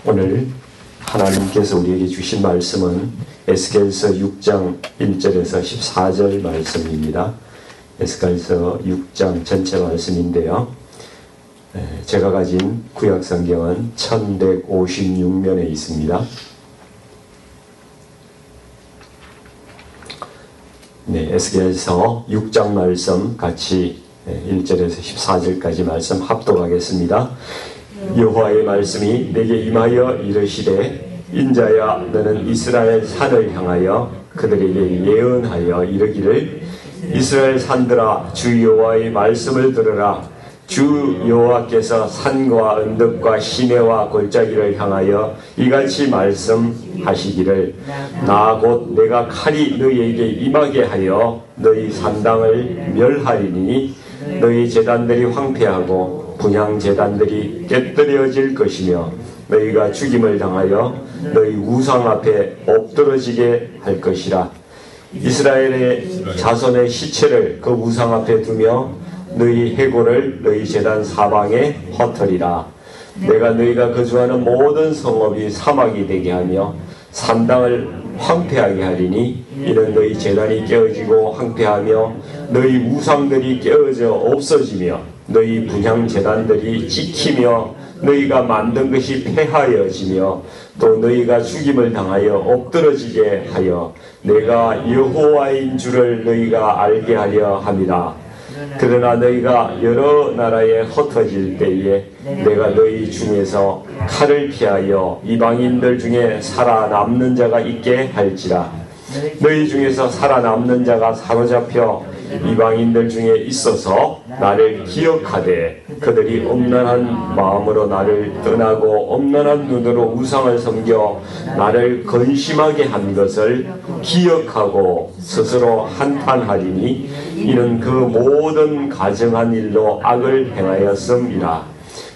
오늘 하나님께서 우리에게 주신 말씀은 에스겔서 6장 1절에서 14절 말씀입니다. 에스겔서 6장 전체 말씀인데요. 제가 가진 구약성경은 1156면에 있습니다. 에스겔서 6장 말씀 같이 1절에서 14절까지 말씀 합독하겠습니다. 여호와의 말씀이 내게 임하여 이르시되 인자야 너는 이스라엘 산을 향하여 그들에게 예언하여 이르기를 이스라엘 산들아 주 여호와의 말씀을 들으라. 주 여호와께서 산과 언덕과 시내와 골짜기를 향하여 이같이 말씀하시기를 나 곧 내가 칼이 너희에게 임하게 하여 너희 산당을 멸하리니 너희 제단들이 황폐하고 분향 제단들이 깨뜨려질 것이며 너희가 죽임을 당하여 너희 우상 앞에 엎드러지게 할 것이라. 이스라엘의 자손의 시체를 그 우상 앞에 두며 너희 해골을 너희 제단 사방에 흩으리라. 내가 너희가 거주하는 모든 성읍이 사막이 되게 하며 산당을 황폐하게 하리니 이는 너희 제단이 깨어지고 황폐하며 너희 우상들이 깨어져 없어지며 너희 분향 제단들이 찍히며 너희가 만든 것이 폐하여지며 또 너희가 죽임을 당하여 엎드러지게 하여 내가 여호와인 줄을 너희가 알게 하려 함이라. 그러나 너희가 여러 나라에 흩어질 때에 내가 너희 중에서 칼을 피하여 이방인들 중에 살아남는 자가 있게 할지라. 너희 중에서 살아남는 자가 사로잡혀 이방인들 중에 있어서 나를 기억하되 그들이 엄란한 마음으로 나를 떠나고 엄란한 눈으로 우상을 섬겨 나를 근심하게 한 것을 기억하고 스스로 한탄하리니 이는 그 모든 가증한 일로 악을 행하였음이라.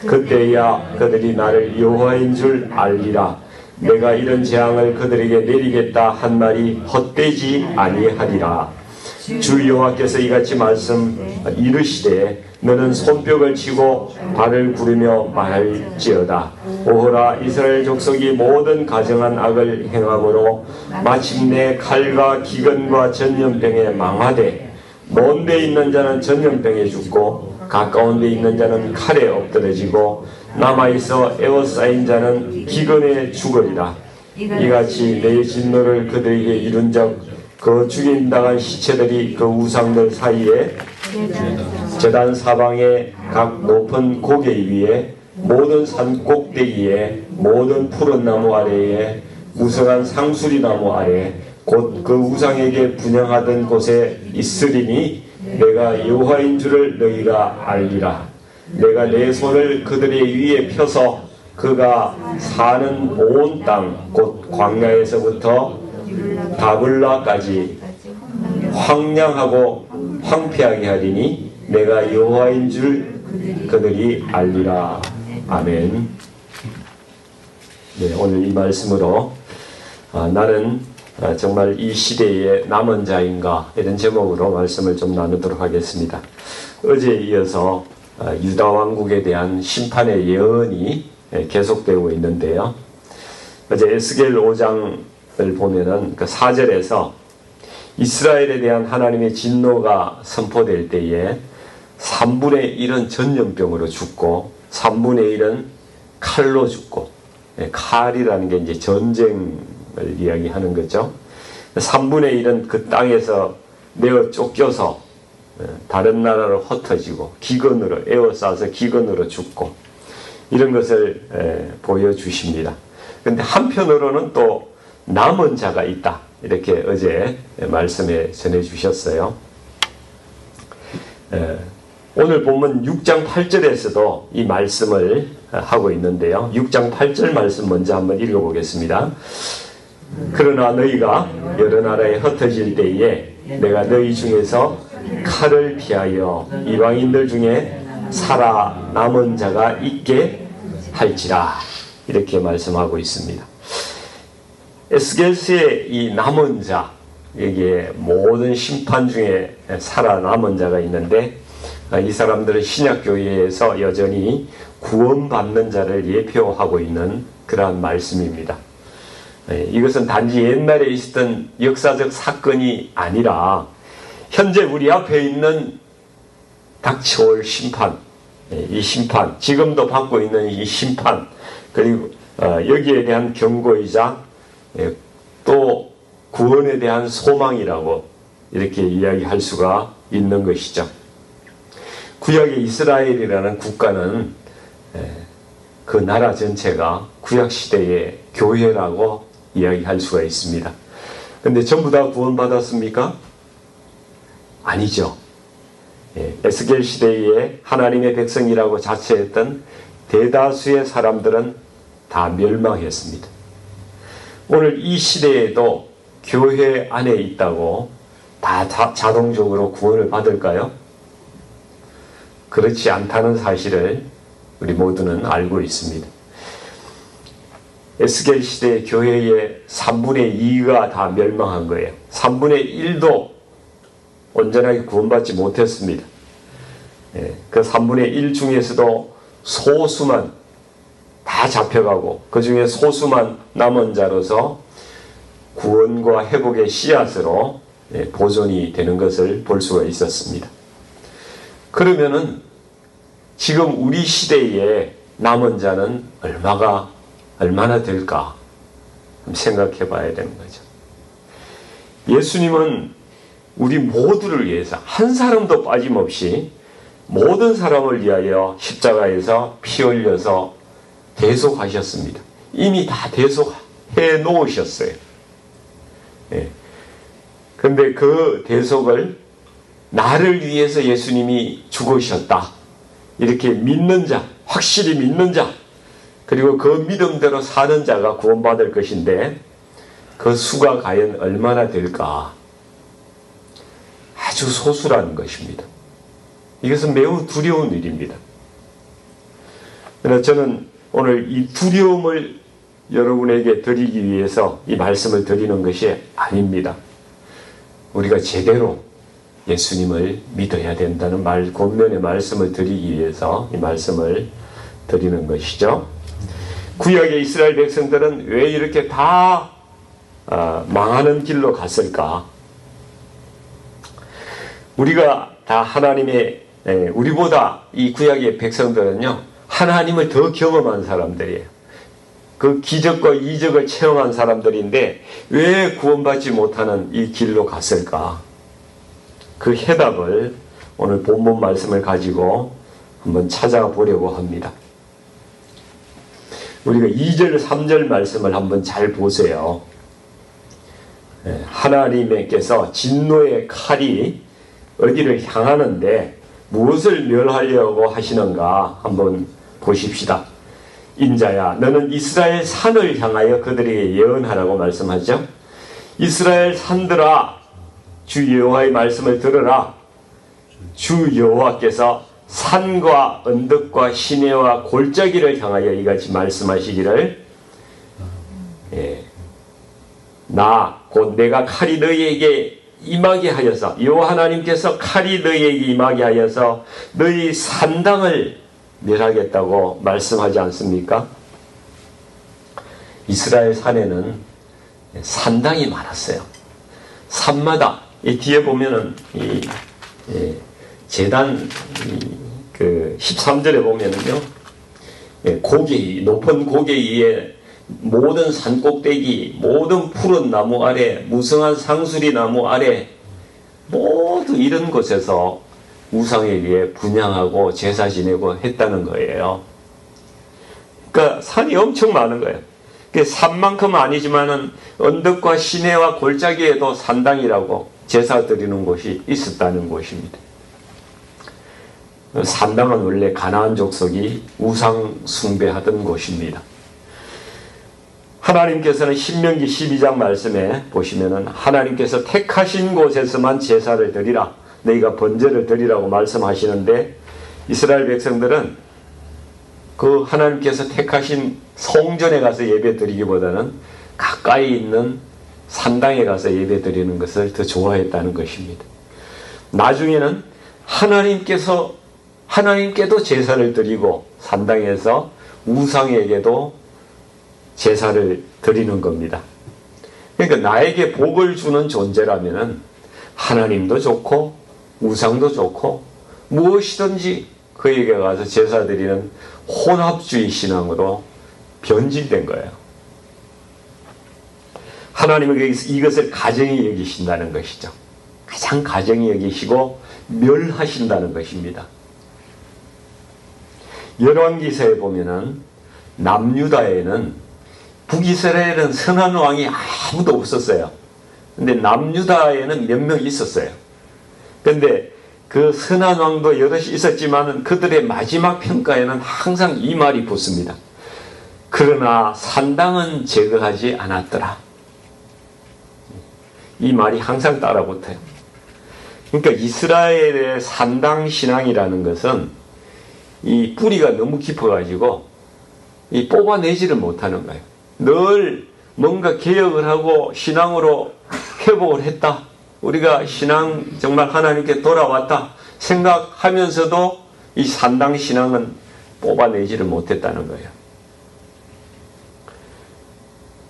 그때야 그들이 나를 여호와인 줄 알리라. 내가 이런 재앙을 그들에게 내리겠다 한 말이 헛되지 아니하리라. 주 여호와께서 이같이 말씀 이르시되 너는 손뼉을 치고 발을 구르며 말할지어다. 오호라 이스라엘 족속이 모든 가증한 악을 행함으로 마침내 칼과 기근과 전염병에 망하되 먼 데 있는 자는 전염병에 죽고 가까운 데 있는 자는 칼에 엎드러지고 남아있어 에워싸인 자는 기근에 죽으리라. 이같이 내 진노를 그들에게 이룬 적 그 죽임당한 시체들이 그 우상들 사이에 제단 사방의 각 높은 고개 위에 모든 산 꼭대기에 모든 푸른 나무 아래에 무성한 상수리 나무 아래 곧 그 우상에게 분향하던 곳에 있으리니 내가 여호와인 줄을 너희가 알리라. 내가 내 손을 그들의 위에 펴서 그가 사는 온 땅 곧 광야에서부터 다블라까지 황량하고 황폐하게 하리니 내가 여호와인 줄 그들이 알리라. 아멘. 오늘 이 말씀으로 나는 정말 이 시대의 남은 자인가 이런 제목으로 말씀을 좀 나누도록 하겠습니다. 어제에 이어서 유다 왕국에 대한 심판의 예언이 계속되고 있는데요. 어제 에스겔 5장을 보면은 그 4절에서 이스라엘에 대한 하나님의 진노가 선포될 때에 3분의 1은 전염병으로 죽고 3분의 1은 칼로 죽고, 칼이라는 게 이제 전쟁을 이야기하는 거죠. 3분의 1은 그 땅에서 내어 쫓겨서 다른 나라로 흩어지고 기근으로 에워싸서 기근으로 죽고 이런 것을 보여주십니다. 그런데 한편으로는 또 남은 자가 있다. 이렇게 어제 말씀에 전해주셨어요. 오늘 본문 6장 8절에서도 이 말씀을 하고 있는데요. 6장 8절 말씀 먼저 한번 읽어보겠습니다. 그러나 너희가 여러 나라에 흩어질 때에 내가 너희 중에서 칼을 피하여 이방인들 중에 살아남은 자가 있게 할지라. 이렇게 말씀하고 있습니다. 에스겔서의 이 남은 자, 여기에 모든 심판 중에 살아남은 자가 있는데 이 사람들은 신약교회에서 여전히 구원받는 자를 예표하고 있는 그러한 말씀입니다. 이것은 단지 옛날에 있었던 역사적 사건이 아니라 현재 우리 앞에 있는 닥쳐올 심판, 이 심판, 지금도 받고 있는 이 심판, 그리고 여기에 대한 경고이자 또 구원에 대한 소망이라고 이렇게 이야기할 수가 있는 것이죠. 구약의 이스라엘이라는 국가는 그 나라 전체가 구약시대의 교회라고 이야기할 수가 있습니다. 근데 전부 다 구원받았습니까? 아니죠. 에스겔 시대에 하나님의 백성이라고 자처했던 대다수의 사람들은 다 멸망했습니다. 오늘 이 시대에도 교회 안에 있다고 다 자동적으로 구원을 받을까요? 그렇지 않다는 사실을 우리 모두는 알고 있습니다. 에스겔 시대의 교회의 3분의 2가 다 멸망한 거예요. 3분의 1도 온전하게 구원받지 못했습니다. 그 3분의 1 중에서도 소수만 다 잡혀가고 그 중에 소수만 남은 자로서 구원과 회복의 씨앗으로 보존이 되는 것을 볼 수가 있었습니다. 그러면은 지금 우리 시대에 남은 자는 얼마나 될까 생각해 봐야 되는 거죠. 예수님은 우리 모두를 위해서 한 사람도 빠짐없이 모든 사람을 위하여 십자가에서 피 흘려서 대속하셨습니다. 이미 다 대속해 놓으셨어요. 그런데 그 대속을 나를 위해서 예수님이 죽으셨다. 이렇게 믿는 자, 확실히 믿는 자, 그리고 그 믿음대로 사는 자가 구원받을 것인데 그 수가 과연 얼마나 될까? 아주 소수라는 것입니다. 이것은 매우 두려운 일입니다. 그러나 저는 오늘 이 두려움을 여러분에게 드리기 위해서 이 말씀을 드리는 것이 아닙니다. 우리가 제대로 예수님을 믿어야 된다는 권면의 말씀을 드리기 위해서 이 말씀을 드리는 것이죠. 구약의 이스라엘 백성들은 왜 이렇게 다 망하는 길로 갔을까? 우리가 다 하나님의 우리보다 이 구약의 백성들은요 하나님을 더 경험한 사람들이에요. 그 기적과 이적을 체험한 사람들인데 왜 구원받지 못하는 이 길로 갔을까? 그 해답을 오늘 본문 말씀을 가지고 한번 찾아보려고 합니다. 우리가 2절 3절 말씀을 한번 잘 보세요. 하나님께서 진노의 칼이 어디를 향하는데 무엇을 멸하려고 하시는가 한번 보십시다. 인자야 너는 이스라엘 산을 향하여 그들에게 예언하라고 말씀하죠. 이스라엘 산들아 주 여호와의 말씀을 들으라. 주 여호와께서 산과 언덕과 시내와 골짜기를 향하여 이같이 말씀하시기를 나 곧 내가 칼이 너희에게 임하게 하여서 여호와 하나님께서 칼이 너희에게 임하게 하여서 너희 산당을 멸하겠다고 말씀하지 않습니까? 이스라엘 산에는 산당이 많았어요. 산마다 이 뒤에 보면은 제단 그 13절에 보면은요 고개 높은 고개 위에 모든 산꼭대기 모든 푸른 나무 아래 무성한 상수리 나무 아래 모두 이런 곳에서 우상에 의해 분향하고 제사 지내고 했다는 거예요. 그러니까 산이 엄청 많은 거예요. 산만큼은 아니지만은 언덕과 시내와 골짜기에도 산당이라고 제사 드리는 곳이 있었다는 곳입니다. 산당은 원래 가나안 족속이 우상 숭배하던 곳입니다. 하나님께서는 신명기 12장 말씀에 보시면은 하나님께서 택하신 곳에서만 제사를 드리라. 너희가 번제를 드리라고 말씀하시는데 이스라엘 백성들은 그 하나님께서 택하신 성전에 가서 예배 드리기보다는 가까이 있는 산당에 가서 예배 드리는 것을 더 좋아했다는 것입니다. 나중에는 하나님께서 하나님께도 제사를 드리고 산당에서 우상에게도 제사를 드리는 겁니다. 그러니까 나에게 복을 주는 존재라면 하나님도 좋고 우상도 좋고 무엇이든지 그에게 가서 제사 드리는 혼합주의 신앙으로 변질된 거예요. 하나님은 이것을 가정히 여기신다는 것이죠. 가장 가정히 여기시고 멸하신다는 것입니다. 열왕기서에 보면은 남유다에는 북이스라엘은 선한 왕이 아무도 없었어요. 근데 남유다에는 몇 명 있었어요. 근데 그 선한 왕도 여럿이 있었지만 그들의 마지막 평가에는 항상 이 말이 붙습니다. 그러나 산당은 제거하지 않았더라. 이 말이 항상 따라붙어요. 그러니까 이스라엘의 산당 신앙이라는 것은 이 뿌리가 너무 깊어가지고 이 뽑아내지를 못하는 거예요. 늘 뭔가 개혁을 하고 신앙으로 회복을 했다. 우리가 신앙 정말 하나님께 돌아왔다 생각하면서도 이 산당 신앙은 뽑아내지를 못했다는 거예요.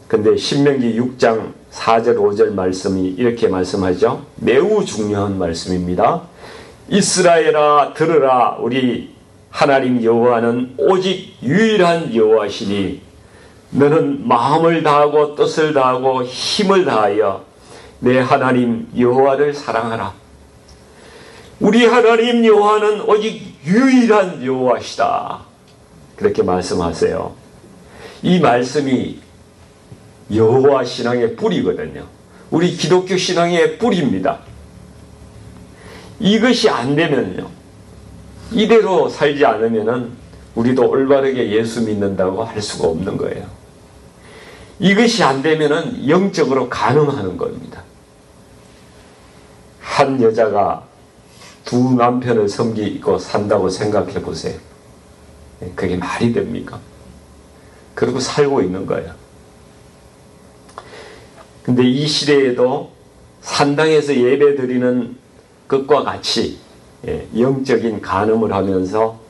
근데 신명기 6장 4절 5절 말씀이 이렇게 말씀하죠. 매우 중요한 말씀입니다. 이스라엘아 들으라. 우리 하나님 여호와는 오직 유일한 여호와시니 너는 마음을 다하고 뜻을 다하고 힘을 다하여 내 하나님 여호와를 사랑하라. 우리 하나님 여호와는 오직 유일한 여호와시다. 그렇게 말씀하세요. 이 말씀이 여호와 신앙의 뿌리거든요. 우리 기독교 신앙의 뿌리입니다. 이것이 안 되면요, 이대로 살지 않으면은 우리도 올바르게 예수 믿는다고 할 수가 없는 거예요. 이것이 안 되면은 영적으로 간음하는 겁니다. 한 여자가 두 남편을 섬기고 산다고 생각해 보세요. 그게 말이 됩니까? 그러고 살고 있는 거예요. 근데 이 시대에도 산당에서 예배 드리는 것과 같이 영적인 간음을 하면서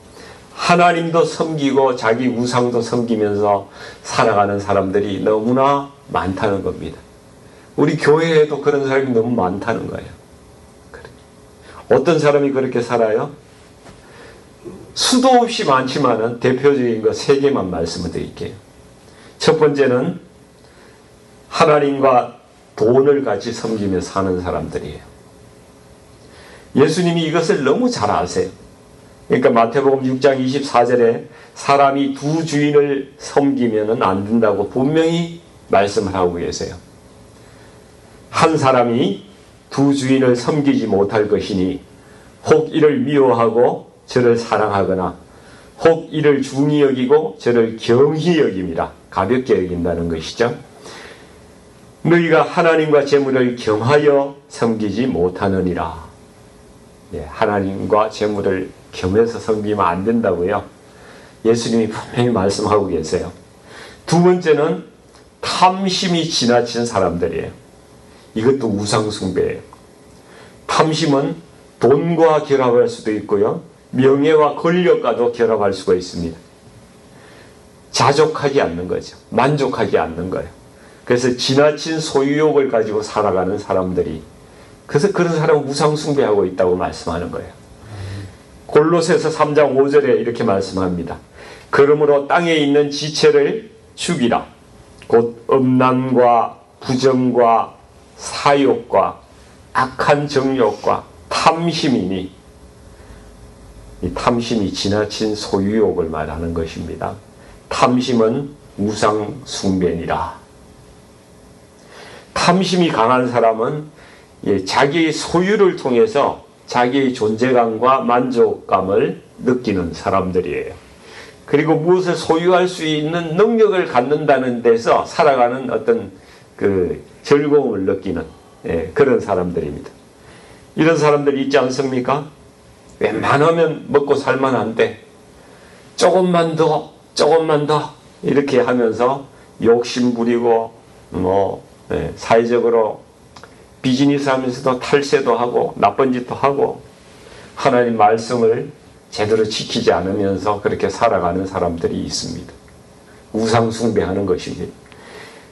하나님도 섬기고 자기 우상도 섬기면서 살아가는 사람들이 너무나 많다는 겁니다. 우리 교회에도 그런 사람이 너무 많다는 거예요. 어떤 사람이 그렇게 살아요? 수도 없이 많지만은 대표적인 거 3개만 말씀을 드릴게요. 첫 번째는 하나님과 돈을 같이 섬기며 사는 사람들이에요. 예수님이 이것을 너무 잘 아세요. 그러니까 마태복음 6장 24절에 사람이 두 주인을 섬기면 안 된다고 분명히 말씀을 하고 계세요. 한 사람이 두 주인을 섬기지 못할 것이니 혹 이를 미워하고 저를 사랑하거나 혹 이를 중히 여기고 저를 경히 여김이라. 가볍게 여긴다는 것이죠. 너희가 하나님과 재물을 겸하여 섬기지 못하느니라. 하나님과 재물을 겸해서 섬기면 안 된다고요. 예수님이 분명히 말씀하고 계세요. 두 번째는 탐심이 지나친 사람들이에요. 이것도 우상숭배예요. 탐심은 돈과 결합할 수도 있고요, 명예와 권력과도 결합할 수가 있습니다. 자족하지 않는 거죠. 만족하지 않는 거예요. 그래서 지나친 소유욕을 가지고 살아가는 사람들이, 그래서 그런 사람은 우상숭배하고 있다고 말씀하는 거예요. 골로새서 3장 5절에 이렇게 말씀합니다. 그러므로 땅에 있는 지체를 죽이라. 곧 음란과 부정과 사욕과 악한 정욕과 탐심이니, 이 탐심이 지나친 소유욕을 말하는 것입니다. 탐심은 우상숭배니라. 탐심이 강한 사람은 자기의 소유를 통해서 자기의 존재감과 만족감을 느끼는 사람들이에요. 그리고 무엇을 소유할 수 있는 능력을 갖는다는 데서 살아가는 어떤 그 즐거움을 느끼는 그런 사람들입니다. 이런 사람들이 있지 않습니까? 웬만하면 먹고 살만한데 조금만 더 이렇게 하면서 욕심 부리고 사회적으로 비즈니스 하면서도 탈세도 하고 나쁜 짓도 하고 하나님 말씀을 제대로 지키지 않으면서 그렇게 살아가는 사람들이 있습니다. 우상 숭배하는 것입니다.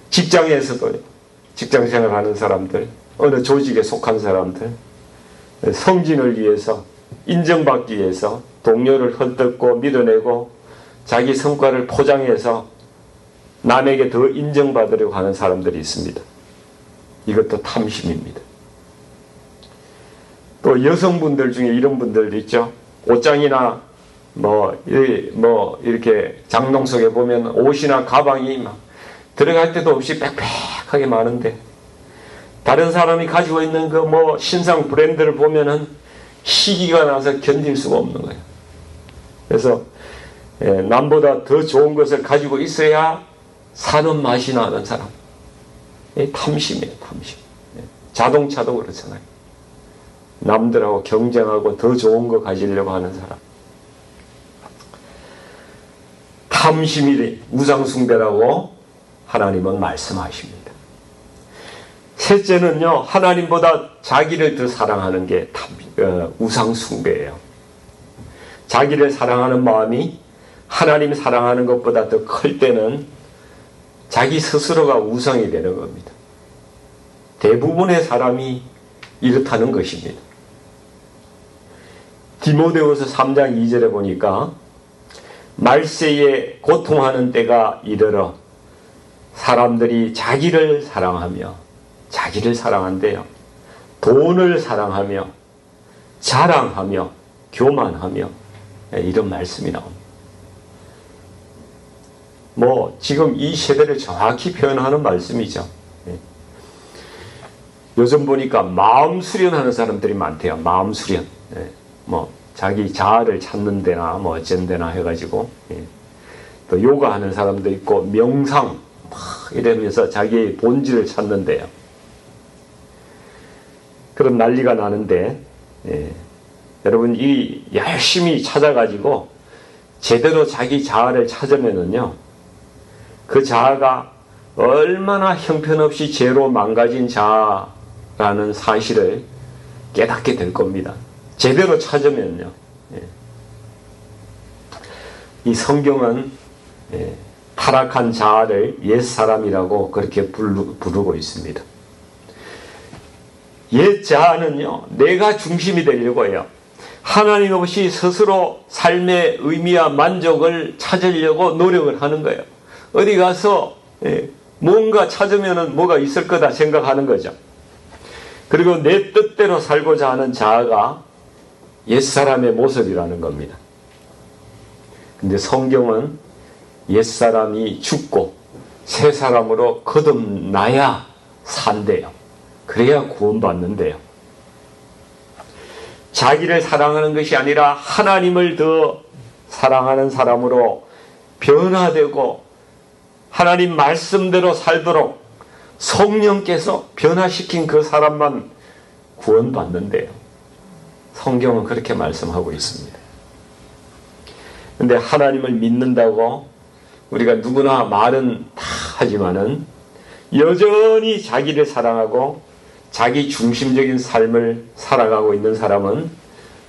직장에서도 직장생활 하는 사람들, 어느 조직에 속한 사람들, 성진을 위해서 인정받기 위해서 동료를 헐뜯고 밀어내고 자기 성과를 포장해서 남에게 더 인정받으려고 하는 사람들이 있습니다. 이것도 탐심입니다. 또 여성분들 중에 이런 분들도 있죠. 옷장이나 이렇게 장롱 속에 보면 옷이나 가방이 막 들어갈 데도 없이 빽빽하게 많은데 다른 사람이 가지고 있는 그 신상 브랜드를 보면은 시기가 나서 견딜 수가 없는 거예요. 그래서 남보다 더 좋은 것을 가지고 있어야 사는 맛이 나는 사람. 탐심이에요, 탐심. 자동차도 그렇잖아요. 남들하고 경쟁하고 더 좋은 거 가지려고 하는 사람. 탐심이 우상숭배라고 하나님은 말씀하십니다. 셋째는요, 하나님보다 자기를 더 사랑하는 게 우상숭배예요. 자기를 사랑하는 마음이 하나님 사랑하는 것보다 더 클 때는 자기 스스로가 우상이 되는 겁니다. 대부분의 사람이 이렇다는 것입니다. 디모데후서 3장 2절에 보니까 말세에 고통하는 때가 이르러 사람들이 자기를 사랑한대요. 돈을 사랑하며 자랑하며 교만하며 이런 말씀이 나옵니다. 지금 이 세대를 정확히 표현하는 말씀이죠. 요즘 보니까 마음 수련하는 사람들이 많대요. 마음 수련. 자기 자아를 찾는 데나 어쩐 데나 해가지고 또 요가하는 사람도 있고 명상 이러면서 자기의 본질을 찾는데요. 그런 난리가 나는데 여러분 이 열심히 찾아가지고 제대로 자기 자아를 찾으면은요, 그 자아가 얼마나 형편없이 죄로 망가진 자아라는 사실을 깨닫게 될 겁니다. 제대로 찾으면요. 이 성경은 타락한 자아를 옛사람이라고 그렇게 부르고 있습니다. 옛 자아는요, 내가 중심이 되려고 해요. 하나님 없이 스스로 삶의 의미와 만족을 찾으려고 노력을 하는 거예요. 어디 가서 뭔가 찾으면 뭐가 있을 거다 생각하는 거죠. 그리고 내 뜻대로 살고자 하는 자아가 옛사람의 모습이라는 겁니다. 근데 성경은 옛사람이 죽고 새 사람으로 거듭나야 산대요. 그래야 구원받는데요. 자기를 사랑하는 것이 아니라 하나님을 더 사랑하는 사람으로 변화되고 하나님 말씀대로 살도록 성령께서 변화시킨 그 사람만 구원받는데요. 성경은 그렇게 말씀하고 있습니다. 근데 하나님을 믿는다고 우리가 누구나 말은 다 하지만은 여전히 자기를 사랑하고 자기 중심적인 삶을 살아가고 있는 사람은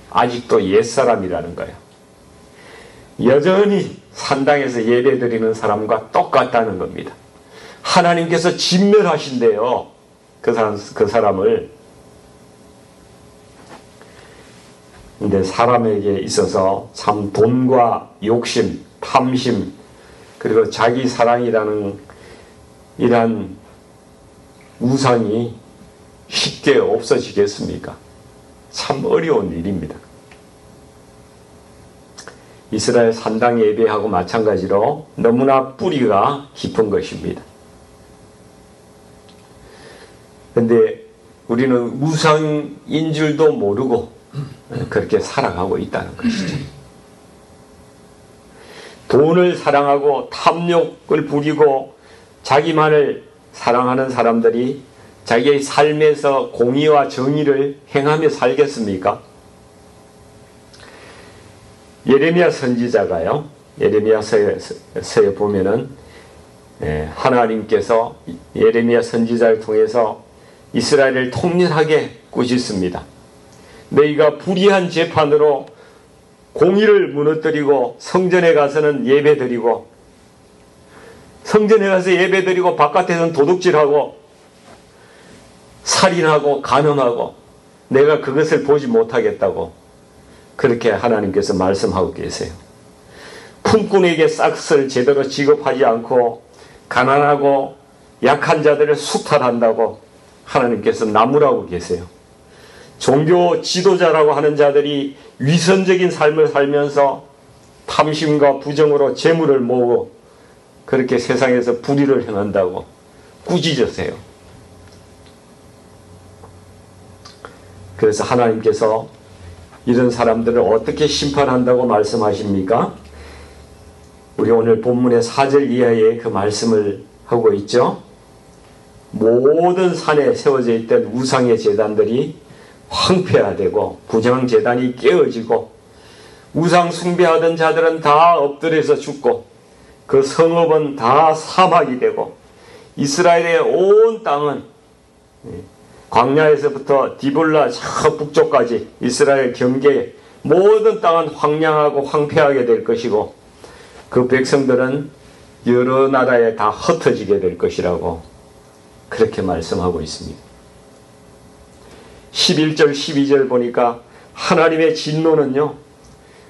아직도 옛사람이라는 거예요. 여전히 산당에서 예배드리는 사람과 똑같다는 겁니다. 하나님께서 진멸하신대요. 그 사람을. 근데 사람에게 있어서 참 돈과 욕심, 탐심, 그리고 자기 사랑이라는 이러한 우상이 쉽게 없어지겠습니까? 참 어려운 일입니다. 이스라엘 산당 예배하고 마찬가지로 너무나 뿌리가 깊은 것입니다. 그런데 우리는 우상인 줄도 모르고 그렇게 살아가고 있다는 것이죠. 돈을 사랑하고 탐욕을 부리고 자기만을 사랑하는 사람들이 자기의 삶에서 공의와 정의를 행하며 살겠습니까? 예레미야 선지자가요, 예레미야서에 보면은 하나님께서 예레미야 선지자를 통해서 이스라엘을 통렬하게 꾸짖습니다. 너희가 불의한 재판으로 공의를 무너뜨리고 성전에 가서는 예배드리고 성전에 가서 예배드리고 바깥에서는 도둑질하고 살인하고 간음하고 내가 그것을 보지 못하겠다고 그렇게 하나님께서 말씀하고 계세요. 품꾼에게 싹을 제대로 지급하지 않고 가난하고 약한 자들을 수탈한다고 하나님께서 나무라고 계세요. 종교 지도자라고 하는 자들이 위선적인 삶을 살면서 탐심과 부정으로 재물을 모으고 그렇게 세상에서 불의를 행한다고 꾸짖으세요. 그래서 하나님께서 이런 사람들을 어떻게 심판한다고 말씀하십니까? 우리 오늘 본문의 4절 이하에 그 말씀을 하고 있죠. 모든 산에 세워져 있던 우상의 제단들이 황폐화되고 부정제단이 깨어지고 우상 숭배하던 자들은 다 엎드려서 죽고 그 성읍은 다 사막이 되고 이스라엘의 온 땅은 광야에서부터 디볼라 저 북쪽까지 이스라엘 경계 모든 땅은 황량하고 황폐하게 될 것이고 그 백성들은 여러 나라에 다 흩어지게 될 것이라고 그렇게 말씀하고 있습니다. 11절 12절 보니까 하나님의 진노는요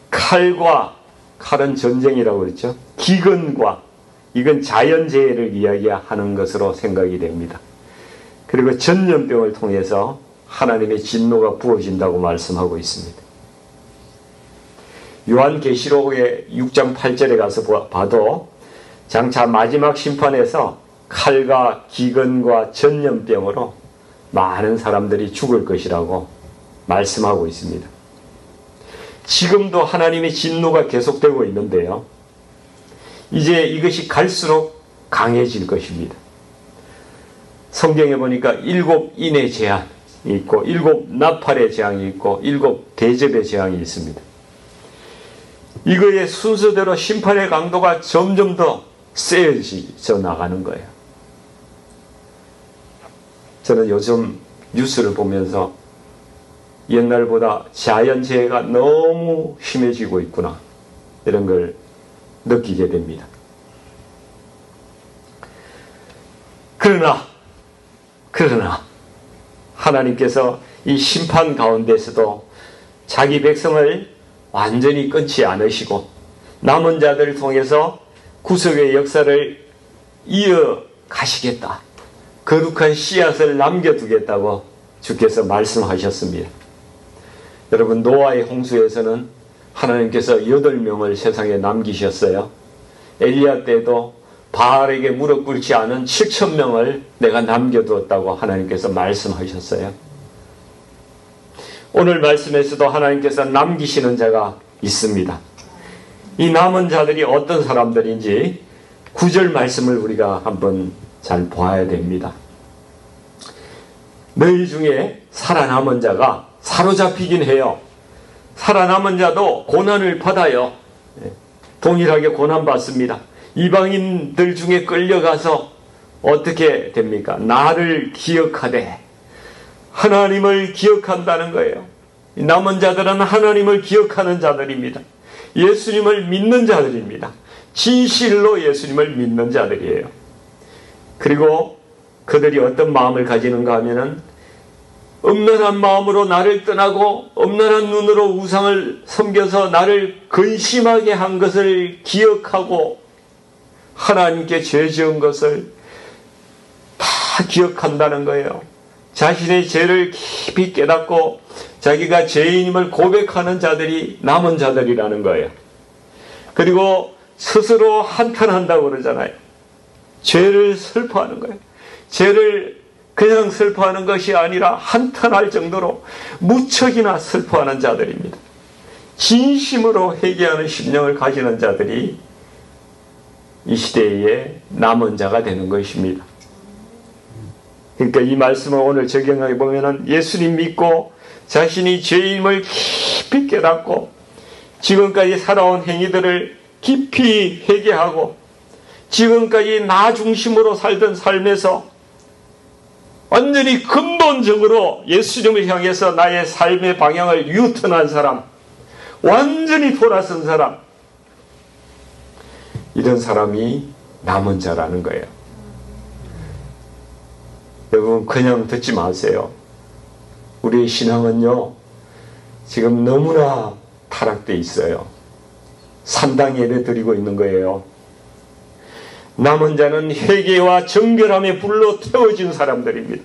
칼은 전쟁이라고 그랬죠. 기근과 이건 자연재해를 이야기하는 것으로 생각이 됩니다. 그리고 전염병을 통해서 하나님의 진노가 부어진다고 말씀하고 있습니다. 요한계시록의 6장 8절에 가서 봐도 장차 마지막 심판에서 칼과 기근과 전염병으로 많은 사람들이 죽을 것이라고 말씀하고 있습니다. 지금도 하나님의 진노가 계속되고 있는데요. 이제 이것이 갈수록 강해질 것입니다. 성경에 보니까 7인의 재앙이 있고 7 나팔의 재앙이 있고 7 대접의 재앙이 있습니다. 이거의 순서대로 심판의 강도가 점점 더 세져져 나가는 거예요. 저는 요즘 뉴스를 보면서 옛날보다 자연재해가 너무 심해지고 있구나 이런 걸 느끼게 됩니다. 그러나 하나님께서 이 심판 가운데서도 자기 백성을 완전히 끊지 않으시고 남은 자들을 통해서 구속의 역사를 이어가시겠다. 거룩한 씨앗을 남겨두겠다고 주께서 말씀하셨습니다. 여러분 노아의 홍수에서는 하나님께서 8명을 세상에 남기셨어요. 엘리야 때도 바알에게 무릎 꿇지 않은 7,000명을 내가 남겨두었다고 하나님께서 말씀하셨어요. 오늘 말씀에서도 하나님께서 남기시는 자가 있습니다. 이 남은 자들이 어떤 사람들인지 9절 말씀을 우리가 한번 잘 봐야 됩니다. 너희 중에 살아남은 자가 사로잡히긴 해요. 살아남은 자도 고난을 받아요. 동일하게 고난받습니다. 이방인들 중에 끌려가서 어떻게 됩니까? 나를 기억하되 하나님을 기억한다는 거예요. 남은 자들은 하나님을 기억하는 자들입니다. 예수님을 믿는 자들입니다. 진실로 예수님을 믿는 자들이에요. 그리고 그들이 어떤 마음을 가지는가 하면은 음란한 마음으로 나를 떠나고 음란한 눈으로 우상을 섬겨서 나를 근심하게 한 것을 기억하고 하나님께 죄 지은 것을 다 기억한다는 거예요. 자신의 죄를 깊이 깨닫고 자기가 죄인임을 고백하는 자들이 남은 자들이라는 거예요. 그리고 스스로 한탄한다고 그러잖아요. 죄를 슬퍼하는 거예요. 죄를 그냥 슬퍼하는 것이 아니라 한탄할 정도로 무척이나 슬퍼하는 자들입니다. 진심으로 회개하는 심령을 가지는 자들이 이 시대에 남은 자가 되는 것입니다. 그러니까 이 말씀을 오늘 적용해 보면은 예수님 믿고 자신이 죄임을 깊이 깨닫고 지금까지 살아온 행위들을 깊이 회개하고 지금까지 나 중심으로 살던 삶에서 완전히 근본적으로 예수님을 향해서 나의 삶의 방향을 유턴한 사람, 완전히 돌아선 사람, 이런 사람이 남은 자라는 거예요. 여러분 그냥 듣지 마세요. 우리의 신앙은요 지금 너무나 타락되어 있어요. 산당 예배 드리고 있는 거예요. 남은 자는 회개와 정결함의 불로 태워진 사람들입니다.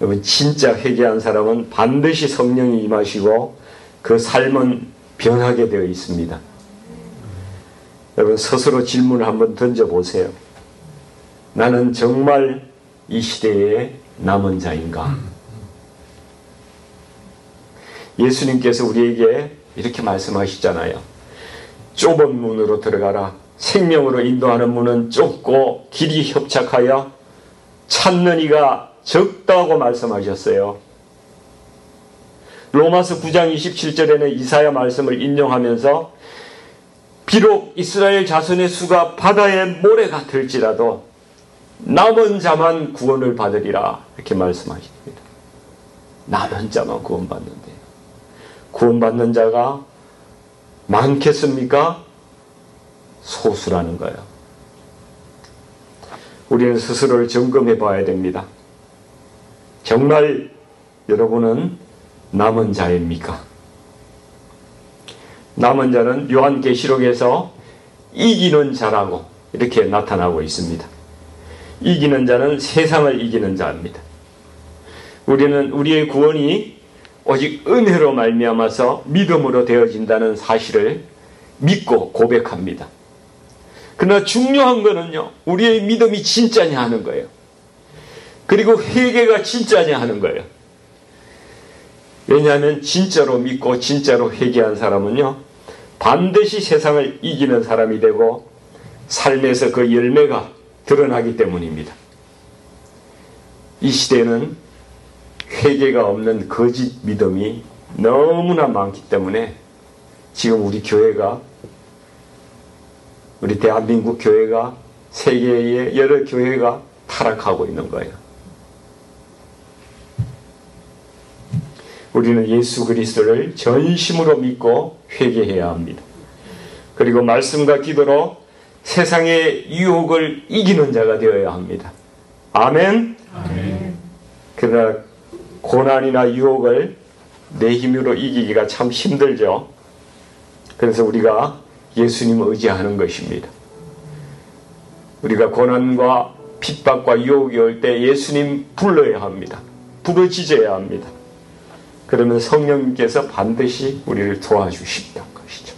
여러분 진짜 회개한 사람은 반드시 성령이 임하시고 그 삶은 변하게 되어 있습니다. 여러분 스스로 질문을 한번 던져보세요. 나는 정말 이 시대의 남은 자인가? 예수님께서 우리에게 이렇게 말씀하시잖아요. 좁은 문으로 들어가라. 생명으로 인도하는 문은 좁고 길이 협착하여 찾는 이가 적다고 말씀하셨어요. 로마서 9장 27절에는 이사야 말씀을 인용하면서 비록 이스라엘 자손의 수가 바다의 모래가 될지라도 남은 자만 구원을 받으리라 이렇게 말씀하십니다. 남은 자만 구원받는데 구원받는 자가 많겠습니까? 소수라는 거예요. 우리는 스스로를 점검해 봐야 됩니다. 정말 여러분은 남은 자입니까? 남은 자는 요한계시록에서 이기는 자라고 이렇게 나타나고 있습니다. 이기는 자는 세상을 이기는 자입니다. 우리는 우리의 구원이 오직 은혜로 말미암아서 믿음으로 되어진다는 사실을 믿고 고백합니다. 그러나 중요한 것은요, 우리의 믿음이 진짜냐 하는 거예요. 그리고 회개가 진짜냐 하는 거예요. 왜냐하면 진짜로 믿고 진짜로 회개한 사람은요, 반드시 세상을 이기는 사람이 되고 삶에서 그 열매가 드러나기 때문입니다. 이 시대는 회개가 없는 거짓 믿음이 너무나 많기 때문에 지금 우리 교회가, 우리 대한민국 교회가, 세계의 여러 교회가 타락하고 있는 거예요. 우리는 예수 그리스도를 전심으로 믿고 회개해야 합니다. 그리고 말씀과 기도로 세상의 유혹을 이기는 자가 되어야 합니다. 아멘? 아멘. 그러나 고난이나 유혹을 내 힘으로 이기기가 참 힘들죠. 그래서 우리가 예수님을 의지하는 것입니다. 우리가 고난과 핍박과 유혹이 올 때 예수님 불러야 합니다. 부르짖어야 합니다. 그러면 성령님께서 반드시 우리를 도와주신다는 것이죠.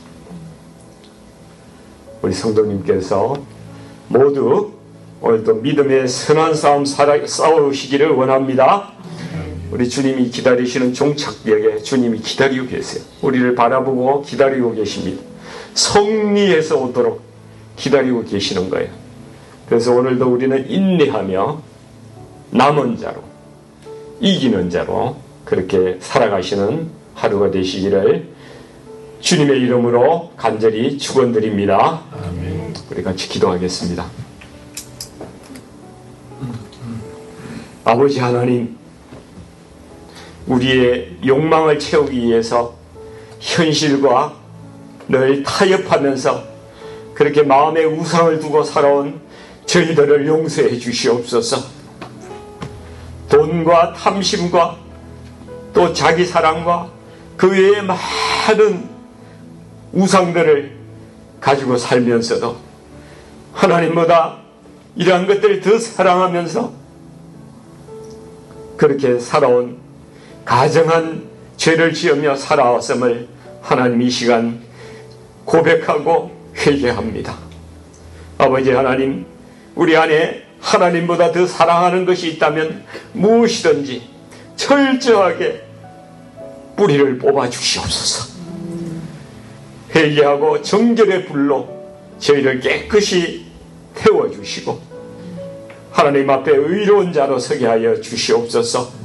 우리 성도님께서 모두 오늘도 믿음의 선한 싸움 싸우시기를 원합니다. 우리 주님이 기다리시는 종착역에 주님이 기다리고 계세요. 우리를 바라보고 기다리고 계십니다. 성리에서 오도록 기다리고 계시는 거예요. 그래서 오늘도 우리는 인내하며 남은 자로, 이기는 자로 그렇게 살아가시는 하루가 되시기를 주님의 이름으로 간절히 축원드립니다. 아멘. 우리 같이 기도하겠습니다. 아버지 하나님, 우리의 욕망을 채우기 위해서 현실과 늘 타협하면서 그렇게 마음에 우상을 두고 살아온 저희들을 용서해 주시옵소서. 돈과 탐심과 또 자기 사랑과 그 외의 많은 우상들을 가지고 살면서도 하나님보다 이러한 것들을 더 사랑하면서 그렇게 살아온 가정한 죄를 지으며 살아왔음을 하나님 이 시간 고백하고 회개합니다. 아버지 하나님, 우리 안에 하나님보다 더 사랑하는 것이 있다면 무엇이든지 철저하게 뿌리를 뽑아 주시옵소서. 회개하고 정결의 불로 저희를 깨끗이 태워주시고 하나님 앞에 의로운 자로 서게 하여 주시옵소서.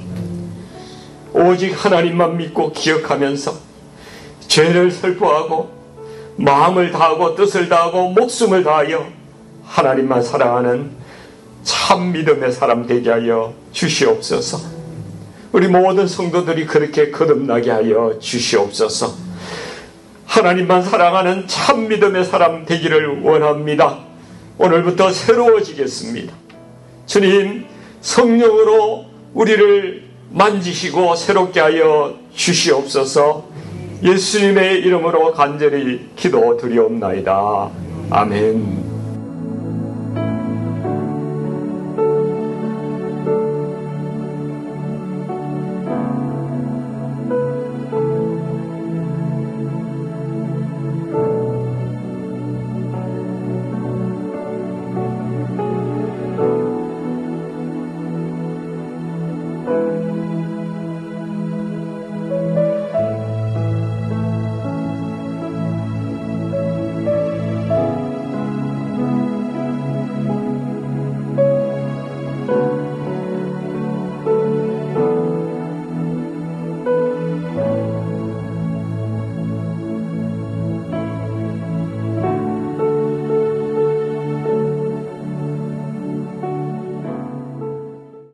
오직 하나님만 믿고 기억하면서 죄를 슬퍼하고 마음을 다하고 뜻을 다하고 목숨을 다하여 하나님만 사랑하는 참 믿음의 사람 되게 하여 주시옵소서. 우리 모든 성도들이 그렇게 거듭나게 하여 주시옵소서. 하나님만 사랑하는 참 믿음의 사람 되기를 원합니다. 오늘부터 새로워지겠습니다. 주님, 성령으로 우리를 만지시고 새롭게 하여 주시옵소서. 예수님의 이름으로 간절히 기도드리옵나이다. 아멘.